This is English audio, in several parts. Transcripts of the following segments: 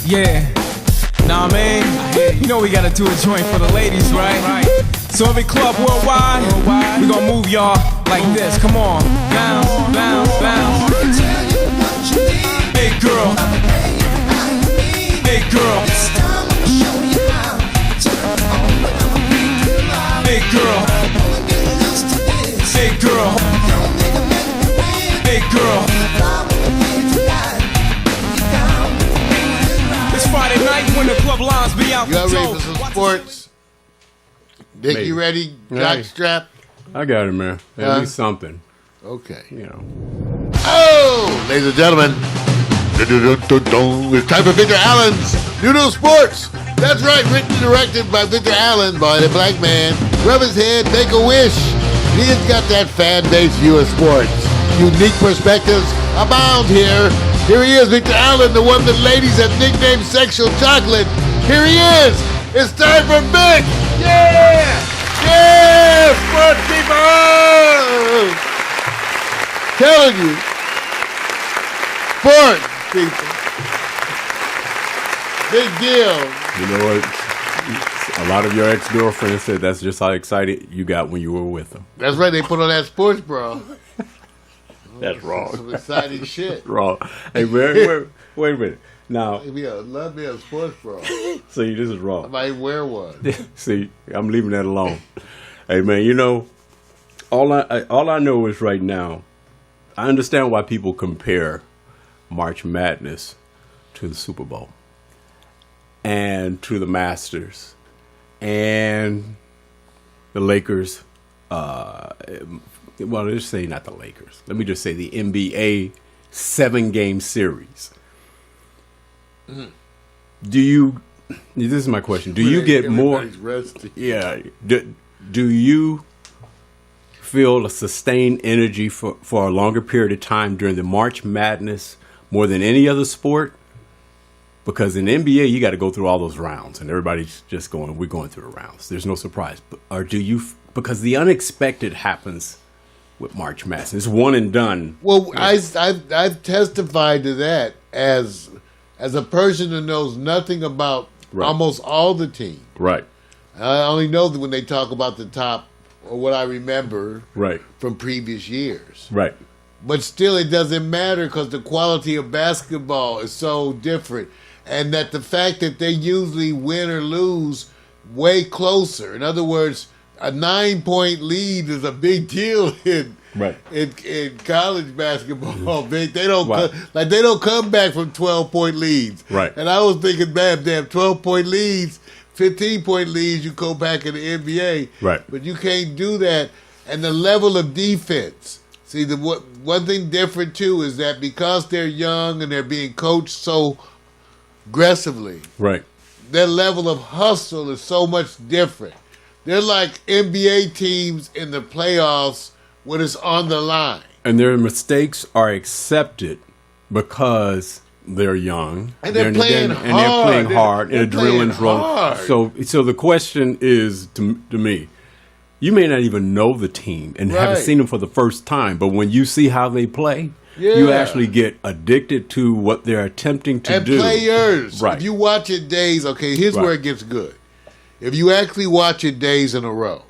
Yeah. Nah, man. You know we gotta do a joint for the ladies, right? So every club worldwide, we gonna move y'all like this. Come on. Bounce, bounce, bounce. Hey, girl. Hey, girl. Hey, girl. Hey, girl. Hey, girl. It's Friday night when the club lines be out. You all ready for some sports? Dick, you ready? Jock strap? I got it, man. At least something. Okay. You know. Oh, ladies and gentlemen, it's time for Victor Allen's Noodle Sports. That's right, written and directed by Victor Allen, by the black man. Rub his head, make a wish. He has got that fan-based view of sports. Unique perspectives abound here. Here he is, Victor Allen, the one that ladies have nicknamed Sexual Chocolate. Here he is. It's time for Vic. Yeah! Yeah! Sports people! Telling you. Sports people. Big deal. You know what? A lot of your ex-girlfriends said that's just how excited you got when you were with them. That's right. They put on that sports bra. That's wrong. Some exciting shit. Wrong. Hey, wait a minute. Now, love me a sports bra. See, this is wrong. I might wear one. See, I'm leaving that alone. Hey, man, you know, all I know is right now, I understand why people compare March Madness to the Super Bowl and to the Masters and the Lakers. Well, let's say not the Lakers. Let me just say the NBA 7-game series. Mm-hmm. This is my question. Do you get more? Yeah. Do you feel a sustained energy for a longer period of time during the March Madness more than any other sport? Because in the NBA, you got to go through all those rounds, and everybody's just we're going through the rounds. There's no surprise. Or do you, because the unexpected happens with March Madness. It's one and done. Well, I've testified to that as a person who knows nothing about almost all the teams. Right. I only know that when they talk about the top or what I remember from previous years. Right. But still, it doesn't matter because the quality of basketball is so different. And that the fact that they usually win or lose way closer. In other words, a 9-point lead is a big deal in college basketball. They don't come back from 12-point leads. Right. And I was thinking, damn, 12-point leads, 15-point leads, you go back in the NBA. Right. But you can't do that. And the level of defense. See, one thing different too is that because they're young and they're being coached so aggressively, their level of hustle is so much different. They're like NBA teams in the playoffs when it's on the line. And their mistakes are accepted because they're young. And they're playing hard. And adrenaline's rolling. So the question is, to me, you may not even know the team and haven't seen them for the first time, but when you see how they play, you actually get addicted to what they're attempting to do. And players. If you watch it days, here's where it gets good. If you actually watch it days in a row,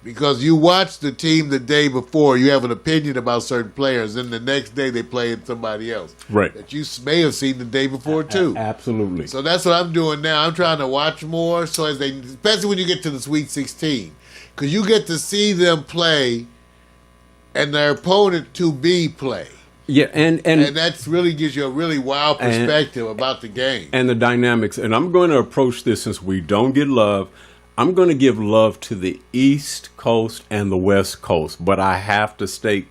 because you watch the team the day before, you have an opinion about certain players, then the next day they play in somebody else that you may have seen the day before too. Absolutely. So that's what I'm doing now. I'm trying to watch more, so especially when you get to the Sweet 16, because you get to see them play and their opponent to be play. Yeah, and that really gives you a really wild perspective about the game. And the dynamics. And I'm going to approach this, since we don't get love, I'm going to give love to the East Coast and the West Coast. But I have to state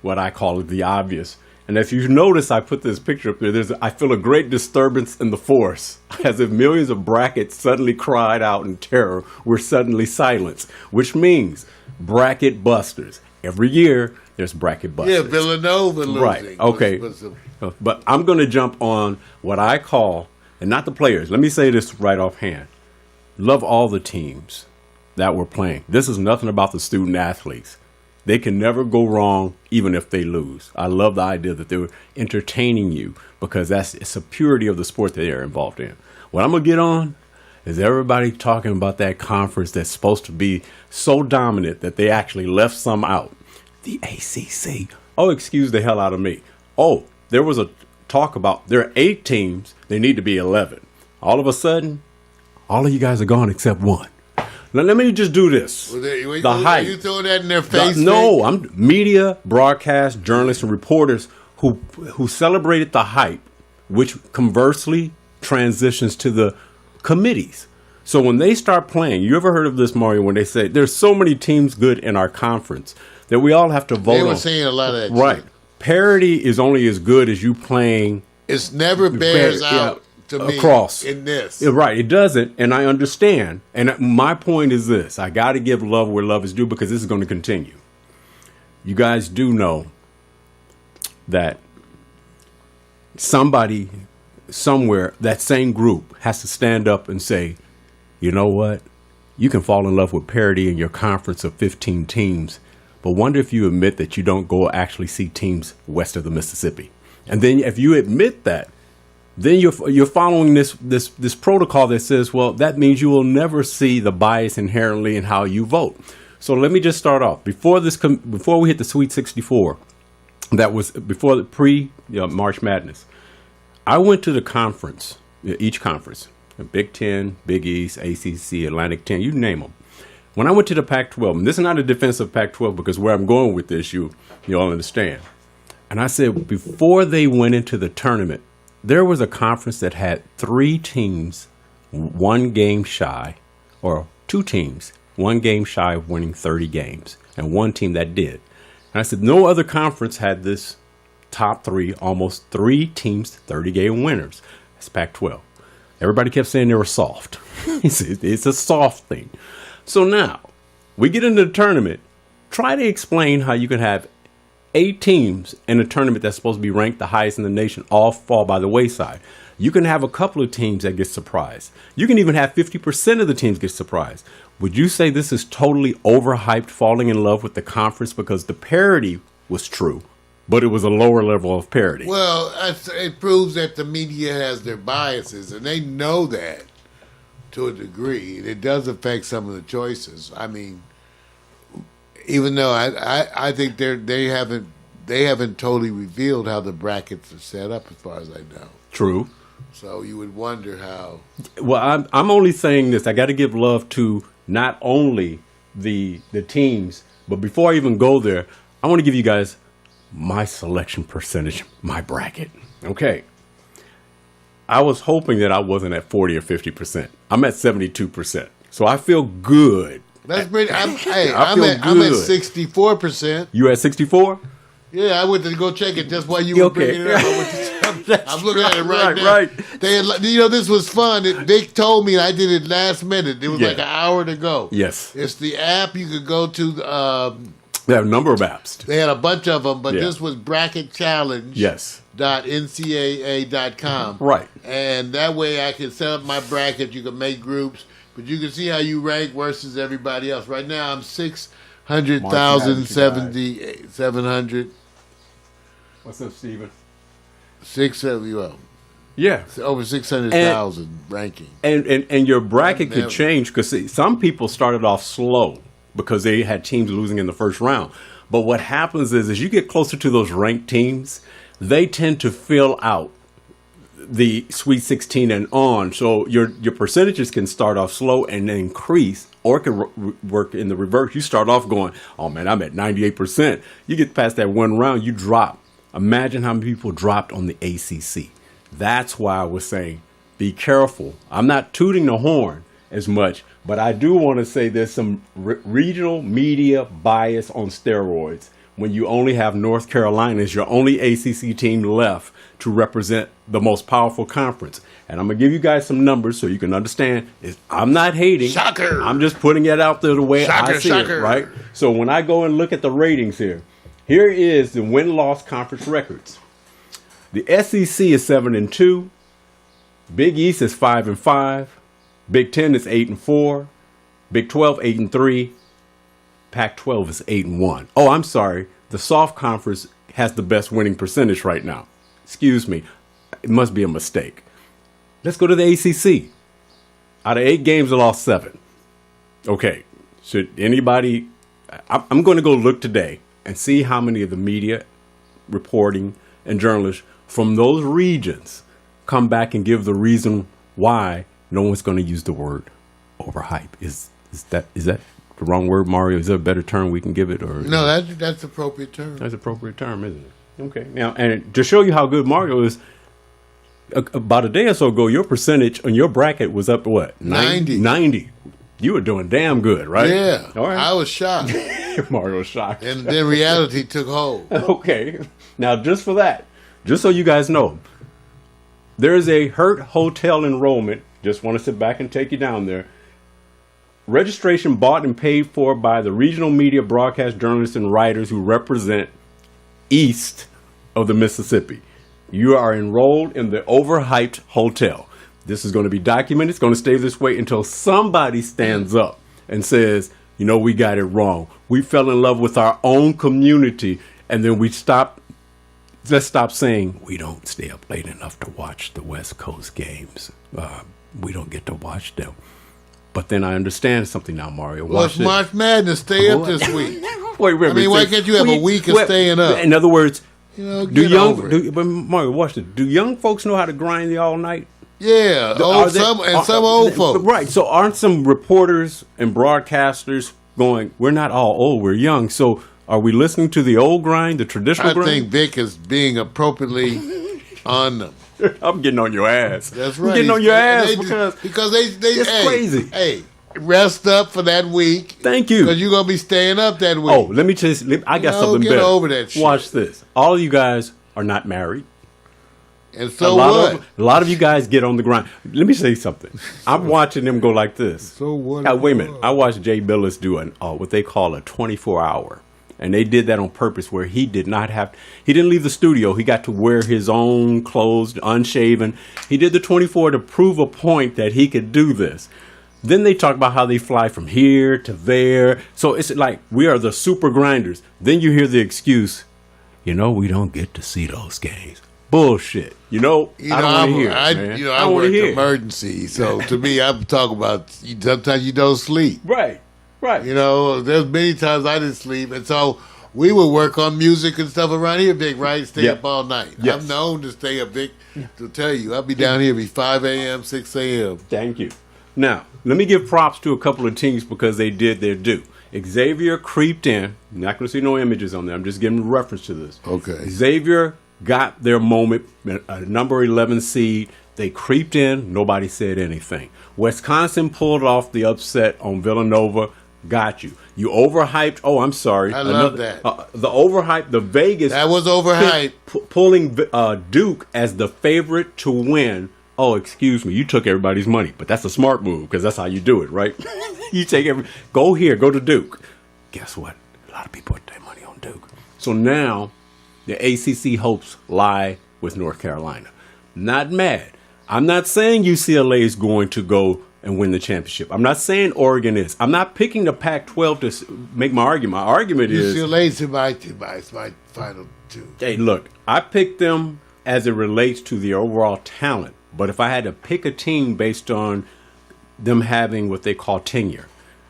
what I call the obvious. And if you notice, I put this picture up there. I feel a great disturbance in the force, as if millions of brackets suddenly cried out in terror. We're suddenly silenced, which means bracket busters. Every year, there's bracket busters. Yeah, Villanova losing. Right, okay. But I'm going to jump on what I call, and not the players. Let me say this right offhand. Love all the teams that were playing. This is nothing about the student athletes. They can never go wrong, even if they lose. I love the idea that they're entertaining you because it's the purity of the sport that they're involved in. What I'm going to get on is everybody talking about that conference that's supposed to be so dominant that they actually left some out. The ACC. Oh, excuse the hell out of me. Oh, there was a talk about there are 8 teams. They need to be 11. All of a sudden, all of you guys are gone except one. Now, let me just do this. The hype. You throwing that in their face? No, I'm media, broadcast, journalists, and reporters who celebrated the hype, which conversely transitions to the committees. So when they start playing, you ever heard of this, Mario, when they say there's so many teams good in our conference that we all have to vote on? They were saying a lot of that. Right. Shit. Parity is only as good as you playing. It's never bears out. To me, across in this. Right, it doesn't, and I understand. And my point is this: I got to give love where love is due because this is going to continue. You guys do know that somebody somewhere, that same group, has to stand up and say, you know what? You can fall in love with parity in your conference of 15 teams, but wonder if you admit that you don't go actually see teams west of the Mississippi. And then if you admit that, then you're following this protocol that says, well, that means you will never see the bias inherently in how you vote. So let me just start off before we hit the Sweet 64. That was before the March Madness. I went to the conference, each conference, the Big Ten, Big East, ACC, Atlantic 10, you name them. When I went to the Pac-12, and this is not a defense of Pac-12 because where I'm going with this, you all understand. And I said before they went into the tournament, there was a conference that had 3 teams, 1 game shy, or 2 teams, 1 game shy of winning 30 games, and 1 team that did. And I said, no other conference had this top 3, almost 3 teams, 30-game winners. That's Pac-12. Everybody kept saying they were soft. It's a soft thing. So now, we get into the tournament. Try to explain how you can have 8 teams in a tournament that's supposed to be ranked the highest in the nation all fall by the wayside. You can have a couple of teams that get surprised. You can even have 50% of the teams get surprised. Would you say this is totally overhyped, falling in love with the conference because the parity was true, but it was a lower level of parity? Well, it proves that the media has their biases, and they know that to a degree. It does affect some of the choices. I mean, even though I think they haven't totally revealed how the brackets are set up as far as I know. True. So you would wonder how. Well, I'm only saying this. I got to give love to not only the teams, but before I even go there, I want to give you guys my selection percentage, my bracket. Okay. I was hoping that I wasn't at 40 or 50%. I'm at 72%. So I feel good. That's pretty. I'm at 64%. You at 64? Yeah, I went to go check it just while you were bringing it up. I'm looking at it right now. Right. This was fun. Vic told me, and I did it last minute. It was like an hour to go. Yes. It's the app you could go to. They have a number of apps. They had a bunch of them, but this was Bracket Challenge. Yes. .ncaa.com. Right. And that way I can set up my bracket. You can make groups, but you can see how you rank versus everybody else. Right now I'm 700. What's up, Steven? Yeah. Over 600,000 ranking. And your bracket could change because some people started off slow because they had teams losing in the first round. But what happens is as you get closer to those ranked teams, they tend to fill out the Sweet 16 and on. So your percentages can start off slow and then increase, or it can work in the reverse. You start off going, oh man, I'm at 98%. You get past that one round, you drop. Imagine how many people dropped on the ACC. That's why I was saying, be careful. I'm not tooting the horn as much, but I do want to say there's some regional media bias on steroids when you only have North Carolina as your only ACC team left to represent the most powerful conference. And I'm going to give you guys some numbers so you can understand. I'm not hating. Shocker. I'm just putting it out there the way I see it, right? So when I go and look at the ratings here is the win-loss conference records. The SEC is 7-2. Big East is 5-5. Big Ten is 8-4. Big 12 8-3. Pac-12 is 8-1. Oh, I'm sorry. The soft conference has the best winning percentage right now. Excuse me. It must be a mistake. Let's go to the ACC. Out of 8 games, they lost 7. Okay. Should anybody... I'm going to go look today and see how many of the media reporting and journalists from those regions come back and give the reason why no one's going to use the word overhype. Is that the wrong word, Mario? Is there a better term we can give it? Or no, that's appropriate term. That's appropriate term, isn't it? Okay. Now, and to show you how good Mario is, about a day or so ago, your percentage on your bracket was up to what? 90. You were doing damn good, right? Yeah. All right. I was shocked. Mario was shocked. And then reality took hold. Okay. Now, just for that, just so you guys know, there is a HOtt hotel enrollment. Just want to sit back and take you down there. Registration bought and paid for by the regional media, broadcast journalists, and writers who represent east of the Mississippi. You are enrolled in the overhyped hotel. This is going to be documented. It's going to stay this way until somebody stands up and says, you know, we got it wrong. We fell in love with our own community. And then let's stop saying we don't stay up late enough to watch the West Coast games. We don't get to watch them. But then I understand something now, Mario. Well, it's March Madness. Stay up this week. Wait, I mean, why can't you have a week of staying up? In other words, but Mario, watch this. Do young folks know how to grind the all night? Yeah, some old folks. Right. So aren't some reporters and broadcasters going, we're not all old, we're young. So are we listening to the old grind, the traditional grind? I think Vic is being appropriately on them. I'm getting on your ass. That's right. I'm getting on your ass because they it's crazy. Hey, rest up for that week. Thank you. Because you're going to be staying up that week. Oh, let me just, I got something better. Get over that shit. Watch this. All of you guys are not married. And so what? A lot of you guys get on the grind. Let me say something. I'm watching them go like this. So what? Wait a minute. I watched Jay Billis do what they call a 24-hour. And they did that on purpose where he didn't leave the studio. He got to wear his own clothes, unshaven. He did the 24 to prove a point that he could do this. Then they talk about how they fly from here to there. So it's like we are the super grinders. Then you hear the excuse, we don't get to see those games. Bullshit. I don't want to hear it, I work emergency. So to me, I'm talking about sometimes you don't sleep. Right. There's many times I didn't sleep. And so we would work on music and stuff around here, Vic, right? Stay up all night. Yes. I'm known to stay up, Vic, to tell you. I'll be down here be 5 a.m., 6 a.m. Thank you. Now, let me give props to a couple of teams because they did their due. Xavier creeped in. You're not going to see no images on there. I'm just giving reference to this. Okay. Xavier got their moment, a number 11 seed. They creeped in. Nobody said anything. Wisconsin pulled off the upset on Villanova. Got you. You overhyped. Oh, I'm sorry. I love that. The overhyped, the Vegas. That was overhyped. Pulling Duke as the favorite to win. Oh, excuse me. You took everybody's money, but that's a smart move because that's how you do it, right? You take go to Duke. Guess what? A lot of people put their money on Duke. So now the ACC hopes lie with North Carolina. Not mad. I'm not saying UCLA is going to go and win the championship. I'm not saying Oregon is. I'm not picking the Pac-12 to make my argument. My argument is UCLA's my final two. Hey, look, I picked them as it relates to the overall talent. But if I had to pick a team based on them having what they call tenure,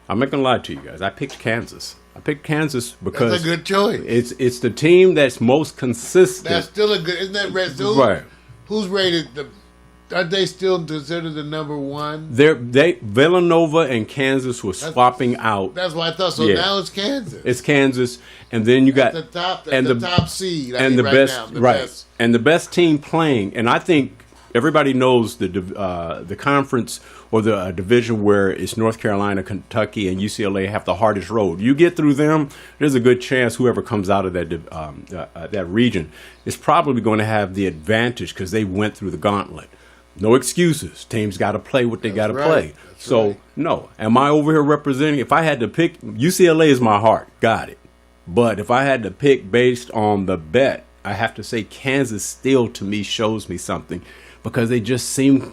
I'm not going to lie to you guys. I picked Kansas. I picked Kansas because that's a good choice. It's the team that's most consistent. That's still a good. Isn't that Red Zoo? Right. Who's rated Are they still considered the number one? Villanova and Kansas were swapping out. That's what I thought. So now it's Kansas. It's Kansas, and then you got the top seed and the best best. And the best team playing. And I think everybody knows the conference or the division where it's North Carolina, Kentucky, and UCLA have the hardest road. You get through them, there's a good chance whoever comes out of that region is probably going to have the advantage because they went through the gauntlet. No excuses. Teams got to play what they got to play. So, no. Am I over here representing? If I had to pick, UCLA is my heart. Got it. But if I had to pick based on the bet, I have to say Kansas still, to me, shows me something because they just seem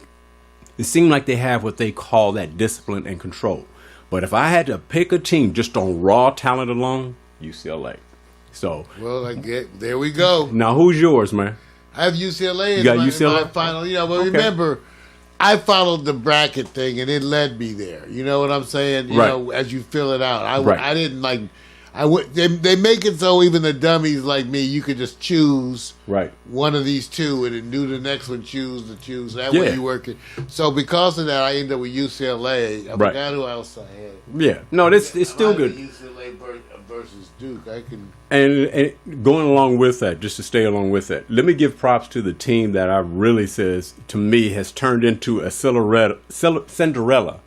like they have what they call that discipline and control. But if I had to pick a team just on raw talent alone, UCLA. So there we go. Now, who's yours, man? I have UCLA in my final. But remember, I followed the bracket thing, and it led me there. You know what I'm saying? You know, as you fill it out. I didn't like. They make it so even the dummies like me, you could just choose one of these two and then do the next one, choose. That way you work it. So because of that, I ended up with UCLA. I forgot who else I had. Yeah. No, it's still good. UCLA versus Duke. I can. And going along with that, just to stay along with that, let me give props to the team that I really says, to me, has turned into a Cinderella.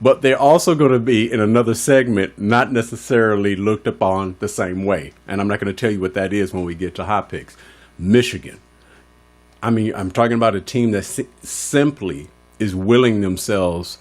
But they're also going to be in another segment, not necessarily looked upon the same way. And I'm not going to tell you what that is when we get to hot picks. Michigan. I mean, I'm talking about a team that simply is willing themselves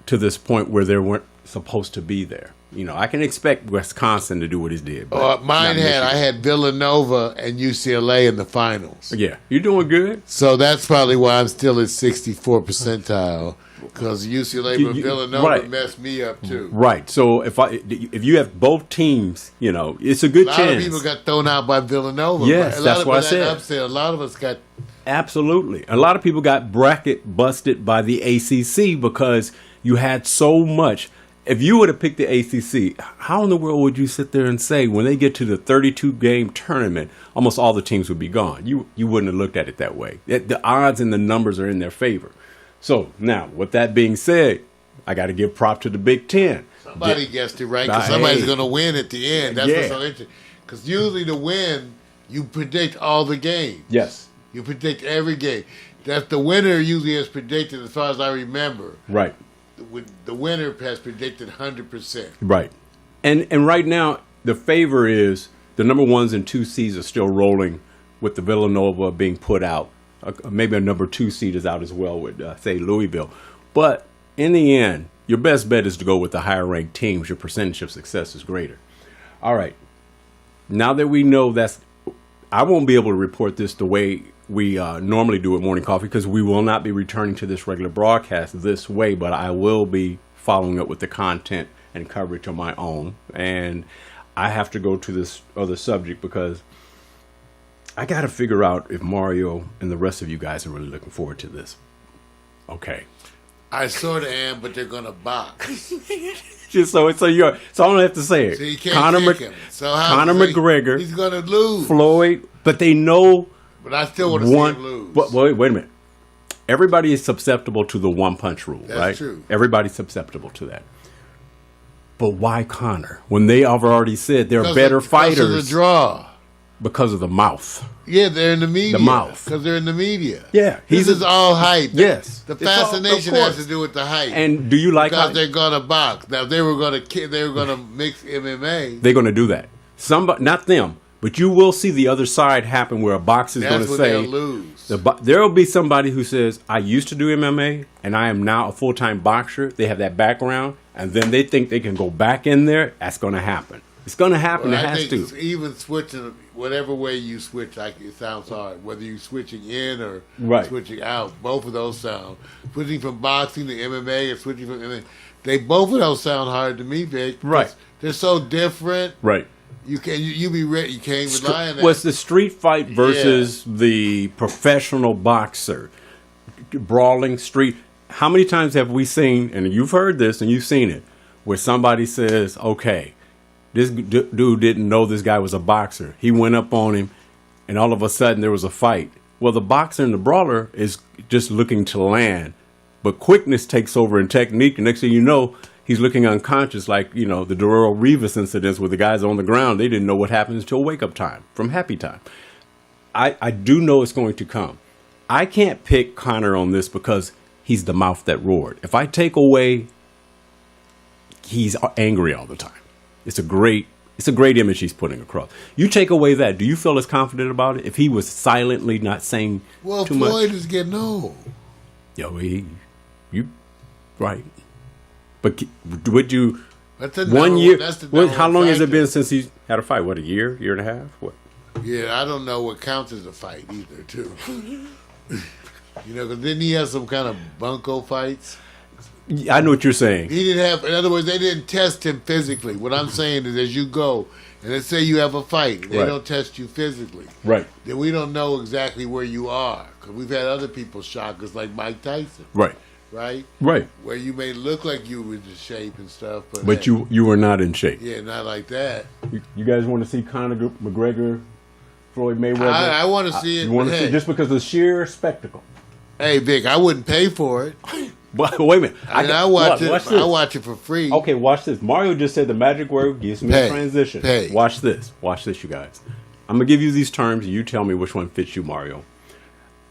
to this point where they weren't supposed to be there. You know, I can expect Wisconsin to do what it did. But I had Villanova and UCLA in the finals. Yeah, you're doing good. So that's probably why I'm still at 64 percentile. Because UCLA but Villanova messed me up too. Right. So if you have both teams, you know, it's a good chance. A lot of people got thrown out by Villanova. Yes, that's what I said. Upset. A lot of us got. Absolutely. A lot of people got bracket busted by the ACC because you had so much. If you would have picked the ACC, how in the world would you sit there and say when they get to the 32-game tournament, almost all the teams would be gone? You wouldn't have looked at it that way. The odds and the numbers are in their favor. So, now, with that being said, I got to give prop to the Big Ten. Somebody guessed it right, because somebody's going to win at the end. That's what's so interesting. Because usually to win, you predict all the games. Yes. You predict every game. That the winner usually is predicted, as far as I remember. Right. The winner has predicted 100%. Right. And right now, the favor is the number 1s and 2 seeds are still rolling with the Villanova being put out. Maybe a number 2 seed is out as well with, say, Louisville. But in the end, your best bet is to go with the higher ranked teams. Your percentage of success is greater. All right. Now that we know I won't be able to report this the way we normally do at Morning Coffee because we will not be returning to this regular broadcast this way, but I will be following up with the content and coverage on my own. And I have to go to this other subject because I got to figure out if Mario and the rest of you guys are really looking forward to this. Okay. I sort of am, but they're going to box. Just so I don't have to say it. So you can't pick him. Conor McGregor. He's going to lose. Floyd. But they know. But I still want to see him lose. But wait a minute. Everybody is susceptible to the one-punch rule, right? That's true. Everybody's susceptible to that. But why Conor? When they have already said they're better fighters. Because of the draw. Because of the mouth. Yeah, they're in the media. The mouth. Because they're in the media. Yeah. This is all hype. Yes. The fascination has to do with the hype. And do you like because they're going to box. Now, if they were going to mix MMA. They're going to do that. Somebody, not them, but you will see the other side happen where a boxer is going to say. They'll lose. There will be somebody who says, I used to do MMA and I am now a full-time boxer. They have that background. And then they think they can go back in there. That's going to happen. It's going to happen. It has to. Even switching, whatever way you switch, it sounds hard. Whether you're switching in or switching out, both of those sound. Switching from boxing to MMA or switching from MMA, both of those sound hard to me, Vic. Right. They're so different. Right. You be ready. You can't rely on that. What's the street fight versus the professional boxer? Brawling street. How many times have we seen, and you've heard this and you've seen it, where somebody says, okay, this dude didn't know this guy was a boxer. He went up on him, and all of a sudden there was a fight. Well, the boxer and the brawler is just looking to land, but quickness takes over in technique. And next thing you know, he's looking unconscious, like, the Darrell Revis incidents where the guys on the ground, they didn't know what happened until wake-up time, from happy time. I do know it's going to come. I can't pick Conor on this because he's the mouth that roared. If I take away, he's angry all the time. It's a great image he's putting across. You take away that, do you feel as confident about it? If he was silently not saying too much? Floyd is getting old. You right. But would you? That's 1 year. How long has it been since he's had a fight? What, a year and a half? What? Yeah, I don't know what counts as a fight either, too. Because didn't he have some kind of bunko fights? I know what you're saying. He didn't have. In other words, they didn't test him physically. What I'm saying is, as you go, and let's say you have a fight, and they don't test you physically. Right. Then we don't know exactly where you are because we've had other people shock us, like Mike Tyson. Right. Right. Right. Where you may look like you were in shape and stuff, but hey, you were not in shape. Yeah, not like that. You guys want to see Conor McGregor, Floyd Mayweather? I want to see it. You want to see just because of the sheer spectacle? Hey, Vic, I wouldn't pay for it. But wait a minute. I watch it. I watch it for free. Okay, watch this. Mario just said the magic word gives me a transition. Pay. Watch this. Watch this, you guys. I'm gonna give you these terms. And you tell me which one fits you, Mario.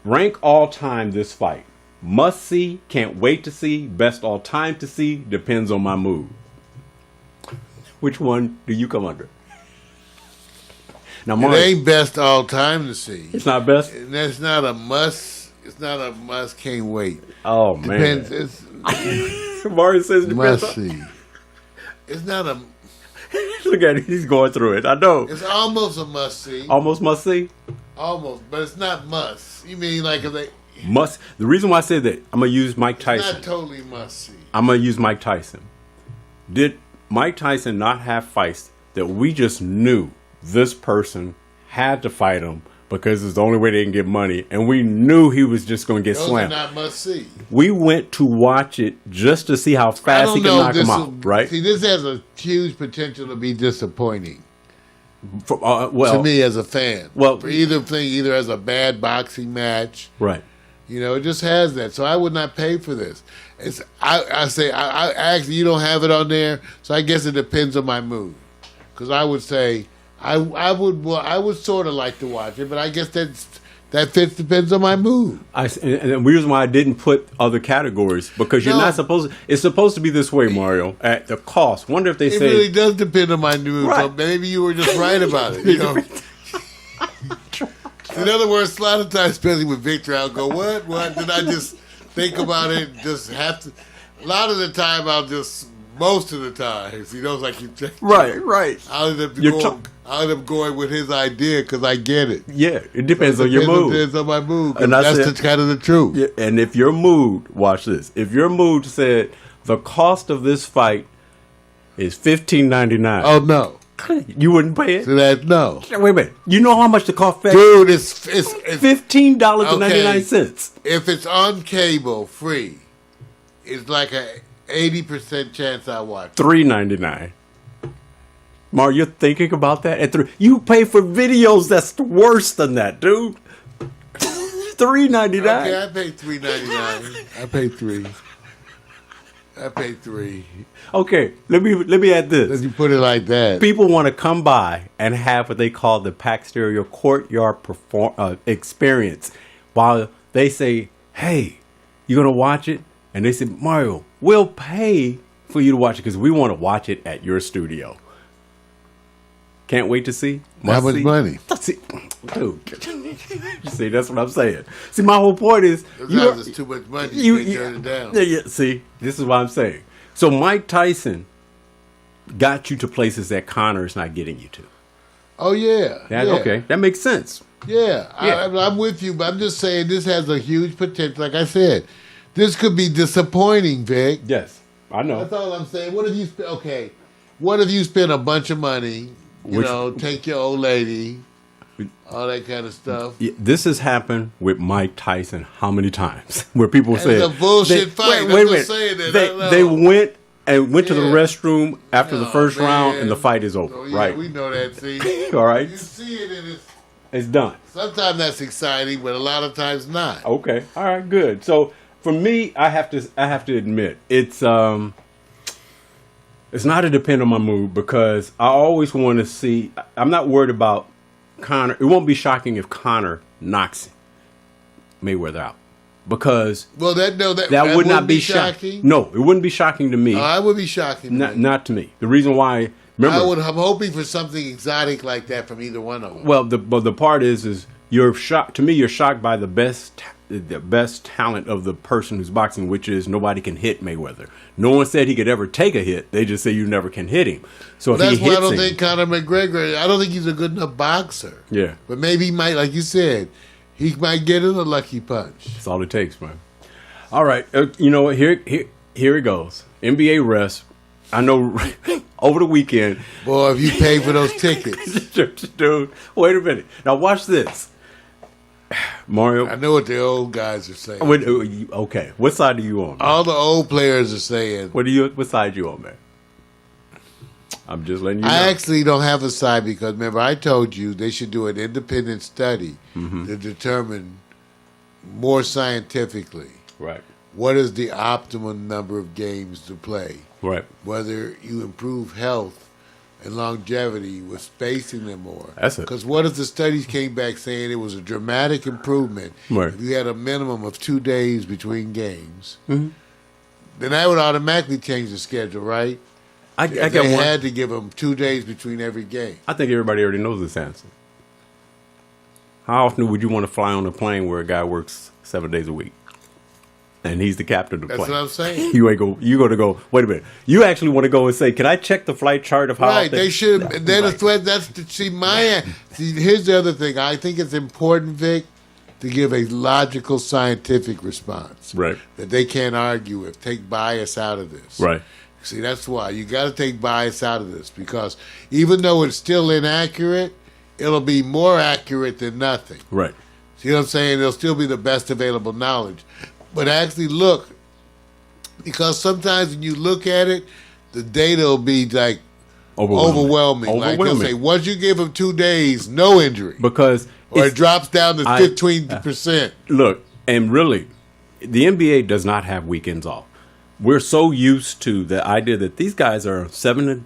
Rank all time this fight. Must see. Can't wait to see. Best all time to see. Depends on my mood. Which one do you come under? Now, Mario, it ain't best all time to see. It's not best. And that's not a must. It's not a must. Can't wait. Oh man. Depends. It's Mario says it depends. Must see. It's not a. Look at it. He's going through it. I know. It's almost a must see. Almost must see. Almost, but it's not must. You mean like if they must? The reason why I said that, I'm gonna use Mike Tyson. It's not totally must see. I'm gonna use Mike Tyson. Did Mike Tyson not have fights that we just knew this person had to fight him because it's the only way they can get money, and we knew he was just going to get slammed? Those are not must see. We went to watch it just to see how fast he could knock him out, right? See, this has a huge potential to be disappointing. Well, to me as a fan, well, for either as a bad boxing match, right? You know, it just has that. So I would not pay for this. I say actually you don't have it on there, so I guess it depends on my mood. Because I would say I would sort of like to watch it, but I guess that depends on my mood. And the reason why I didn't put other categories because you're not supposed to. It's supposed to be this way, Mario. At the cost. Wonder if they say it really does depend on my mood. Right. So maybe you were just right about it. You know. In other words, a lot of times, especially with Victor, I'll go, what? Did I just think about it? Just have to. A lot of the time, most of the times, he knows I keep checking. Right. I'll end up going with his idea because I get it. Yeah, it depends on your mood. It depends on my mood. And that's kind of the truth. Yeah, and if your mood, watch this. If your mood said the cost of this fight is $15.99. Oh no. You wouldn't pay it? So no. Wait a minute. You know how much the cost? Dude, it's $15.99. If it's on cable, free, it's like a 80% chance I watch. $3.99. Mar, you're thinking about that? You pay for videos that's worse than that, dude. $3.99. Okay, I paid $3.99. I paid $3. Okay, let me add this. Let you put it like that. People want to come by and have what they call the Pax Stereo courtyard experience, while they say, "Hey, you gonna watch it?" And they say, "Mario, we'll pay for you to watch it because we want to watch it at your studio." Can't wait to see. How much money? Dude, see, that's what I'm saying. See, my whole point is, it's too much money. You can't turn it down. Yeah. See, this is what I'm saying. So Mike Tyson got you to places that Conor is not getting you to. Oh yeah. Okay, that makes sense. Yeah. I'm with you, but I'm just saying this has a huge potential. Like I said, this could be disappointing, Vic. Yes, I know. That's all I'm saying. What if you spend a bunch of money? Take your old lady, all that kind of stuff. Yeah, this has happened with Mike Tyson how many times? Where people say it's a bullshit fight. Wait a minute. They went to the restroom after the first round, and the fight is over. Right? We know that. See, all right. You see it, and it's done. Sometimes that's exciting, but a lot of times not. Okay, all right, good. So for me, I have to admit it's not to depend on my mood because I always want to see. I'm not worried about Conor. It won't be shocking if Conor knocks Mayweather out because that would not be shocking. No, it wouldn't be shocking to me. I would be shocking. Not to me. The reason why, remember, I'm hoping for something exotic like that from either one of them. Well, the part is you're shocked. To me, you're shocked by the best talent of the person who's boxing, which is nobody can hit Mayweather. No one said he could ever take a hit. They just say you never can hit him. So that's why I don't think Conor McGregor. I don't think he's a good enough boxer. Yeah, but maybe he might, like you said, he might get in a lucky punch. That's all it takes, man. All right, you know what? Here, here it goes. NBA rest. I know over the weekend. Boy, if you pay for those tickets. Dude, wait a minute. Now watch this. Mario. I know what the old guys are saying. Okay. What side are you on? Man? All the old players are saying. What side you on, man? I'm just letting you know. I actually don't have a side because, remember, I told you they should do an independent study to determine more scientifically what is the optimum number of games to play. Right. Whether you improve health and longevity with spacing them more. That's it. Because what if the studies came back saying it was a dramatic improvement if you had a minimum of 2 days between games? Then that would automatically change the schedule, right? They had to give them 2 days between every game. I think everybody already knows this answer. How often would you want to fly on a plane where a guy works 7 days a week? And he's the captain of the plane. That's what I'm saying. You going to go, wait a minute. You actually want to go and say, can I check the flight chart of how often? They should. Here's the other thing. I think it's important, Vic, to give a logical, scientific response. Right. That they can't argue with. Take bias out of this. Right. See, that's why. You got to take bias out of this because even though it's still inaccurate, it'll be more accurate than nothing. Right. See what I'm saying? It'll still be the best available knowledge. But actually look, because sometimes when you look at it, the data will be like overwhelming. Like they'll say, once you give them 2 days, no injury. Or it drops down to 15%. Look, and really, the NBA does not have weekends off. We're so used to the idea that these guys are 7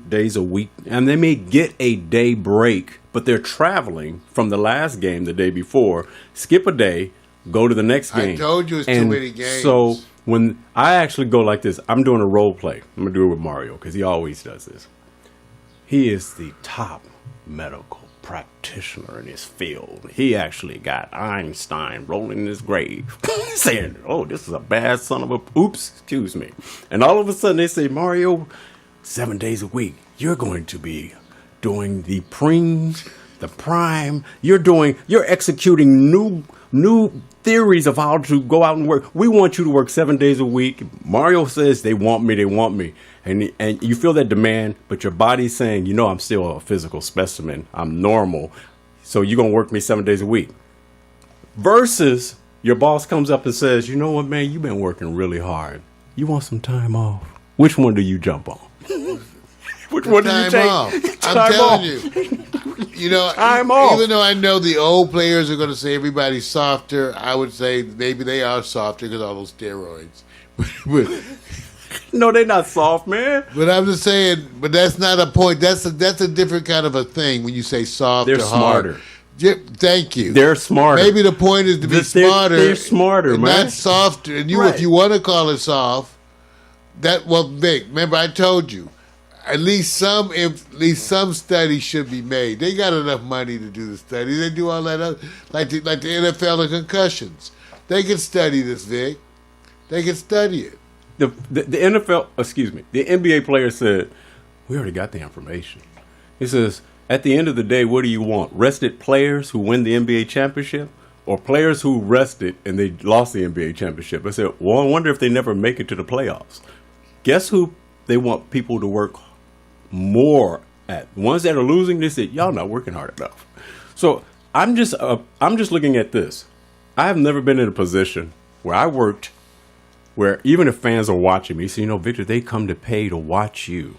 days a week, and they may get a day break, but they're traveling from the last game the day before, skip a day, go to the next game. I told you it's too many games. So when I actually go like this, I'm doing a role play. I'm going to do it with Mario because he always does this. He is the top medical practitioner in his field. He actually got Einstein rolling in his grave saying, oh, this is a bad son of a... Oops, excuse me. And all of a sudden they say, Mario, 7 days a week, you're going to be doing the preems, the prime. You're executing new theories of how to go out and work. We want you to work 7 days a week. Mario says they want me. And you feel that demand, but your body's saying, I'm still a physical specimen. I'm normal. So you're going to work me 7 days a week. Versus your boss comes up and says, you know what, man, you've been working really hard. You want some time off? Which one do you jump on? Which one do you take? I'm telling you. I'm off. Even though I know the old players are going to say everybody's softer, I would say maybe they are softer because of all those steroids. No, they're not soft, man. But I'm just saying, but that's not a point. That's a different kind of a thing when you say soft they're or hard. Smarter. Thank you. They're smarter. Maybe the point is to be smarter. They're smarter, and man. not softer. And if you want to call it soft, Vic, remember I told you, at least some studies should be made. They got enough money to do the study. They do all that other, like the NFL and concussions. They can study this, Vic. They can study it. The NFL, the NBA player said, we already got the information. He says, at the end of the day, what do you want? Rested players who win the NBA championship or players who rested and they lost the NBA championship? I said, well, I wonder if they never make it to the playoffs. Guess who they want people to work more at? The ones that are losing, they said, y'all not working hard enough. So I'm just looking at this. I have never been in a position where I worked where even if fans are watching me, so Victor, they come to pay to watch you.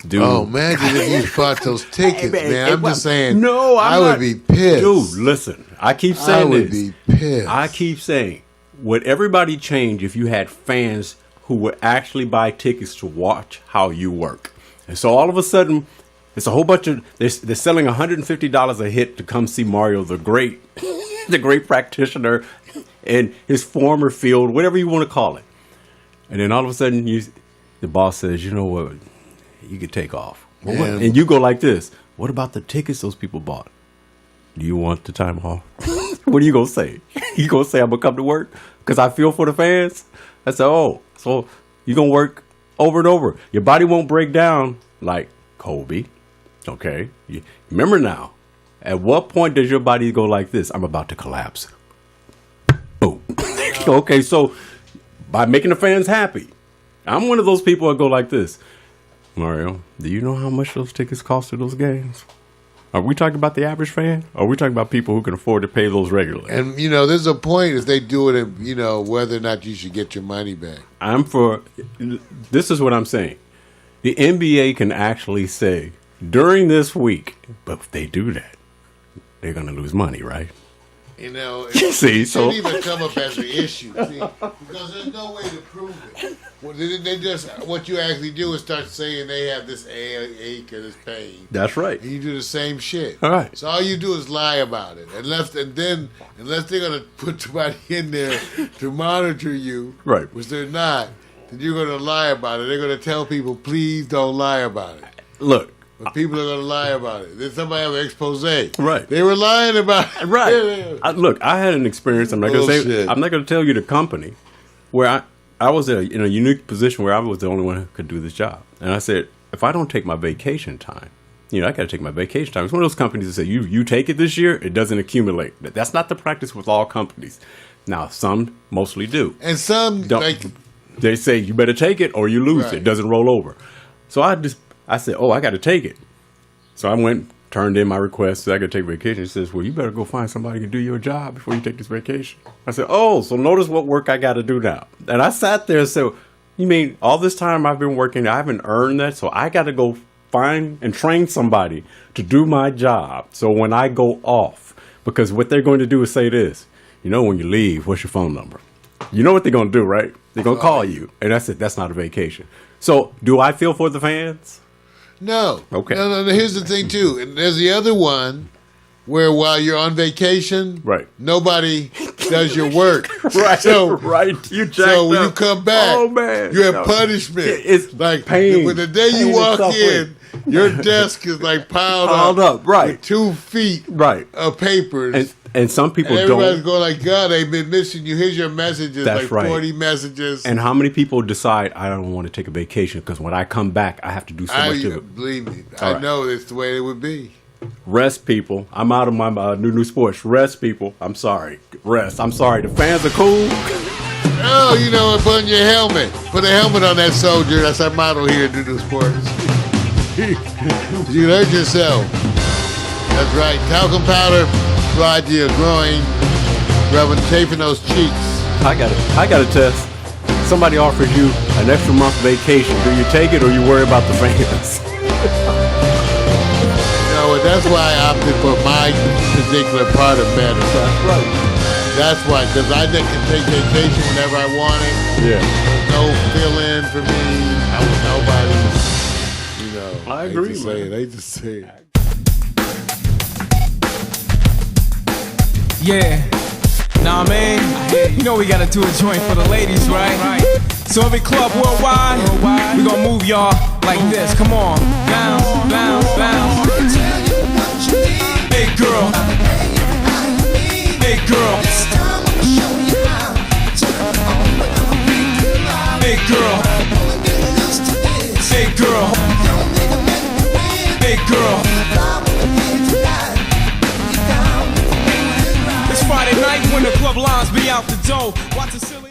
Dude. Oh, imagine if you bought those tickets, man. I'm just saying. No, I would be pissed. Dude, listen. I keep saying I would be pissed. I keep saying, would everybody change if you had fans who would actually buy tickets to watch how you work? And so all of a sudden, it's a whole bunch of, they're selling $150 a hit to come see Mario, the great practitioner in his former field, whatever you want to call it. And then all of a sudden, the boss says, you know what, you could take off. Well, and you go like this, what about the tickets those people bought? Do you want the time off? What are you going to say? You going to say I'm going to come to work because I feel for the fans? I said, oh, so you're going to work over and over. Your body won't break down like Kobe. Okay. Remember now, at what point does your body go like this? I'm about to collapse. Oh, okay. So by making the fans happy. I'm one of those people that go like this. Mario, do you know how much those tickets cost to those games? Are we talking about the average fan? Or are we talking about people who can afford to pay those regularly? And, there's a point if they do it, whether or not you should get your money back. This is what I'm saying. The NBA can actually say, during this week, but if they do that, they're going to lose money, right? It shouldn't even come up as an issue, because there's no way to prove it. Well, they just, what you actually do is start saying they have this ache or this pain. That's right. And you do the same shit. All right. So all you do is lie about it, unless they're going to put somebody in there to monitor you, right? Which they're not. Then you're going to lie about it. They're going to tell people, please don't lie about it. Look. But people are going to lie about it. Then somebody have an expose. Right. They were lying about it. Right. Look, I had an experience. I'm not going to say. I'm not going to tell you the company where I was in a unique position where I was the only one who could do this job. And I said, if I don't take my vacation time, I got to take my vacation time. It's one of those companies that say, you take it this year, it doesn't accumulate. That's not the practice with all companies. Now, some mostly do. And some don't. They say, you better take it or you lose it. It doesn't roll over. So I said, I got to take it. So I went, turned in my request, so I could take vacation. He says, well, you better go find somebody to do your job before you take this vacation. I said, so notice what work I got to do now. And I sat there and said, you mean all this time I've been working, I haven't earned that, so I got to go find and train somebody to do my job. So when I go off, because what they're going to do is say this, when you leave, what's your phone number? You know what they're going to do, right? They're going to call you. And I said, that's not a vacation. So do I feel for the fans? No. Okay. No. Here's the thing, too. And there's the other one where while you're on vacation, nobody does your work. Right. So, when you come back, you have punishment. It's like pain. When the day you walk in, your desk is like piled up. Right. With 2 feet of papers. And some people and everybody's going like, God, they've been missing you. Here's your messages, That's 40 messages. And how many people decide, I don't want to take a vacation because when I come back, I have to do so much of it. Believe me. I know that's the way it would be. Rest, people. I'm out of my new sports. Rest, people. I'm sorry. Rest. I'm sorry. The fans are cool. Put on your helmet. Put a helmet on that soldier. That's our motto here at New Sports. You hurt yourself. That's right. Talcum powder. Slide your groin, rubbing, chafing those cheeks. I got a test. Somebody offers you an extra month vacation. Do you take it or you worry about the fans? That's why I opted for my particular part of medicine. That's right. That's why, because I can take vacation whenever I want it. Yeah. No fill-in for me. I was nobody. I agree, man. I hate to say it. Yeah, nah, man. We gotta do a joint for the ladies, right? So every club worldwide, we gonna move y'all like this. Come on, bounce, bounce, bounce. Big girl, big girl, big girl, big girl, big girl. Friday night when the club lines be out the door. Watch the silly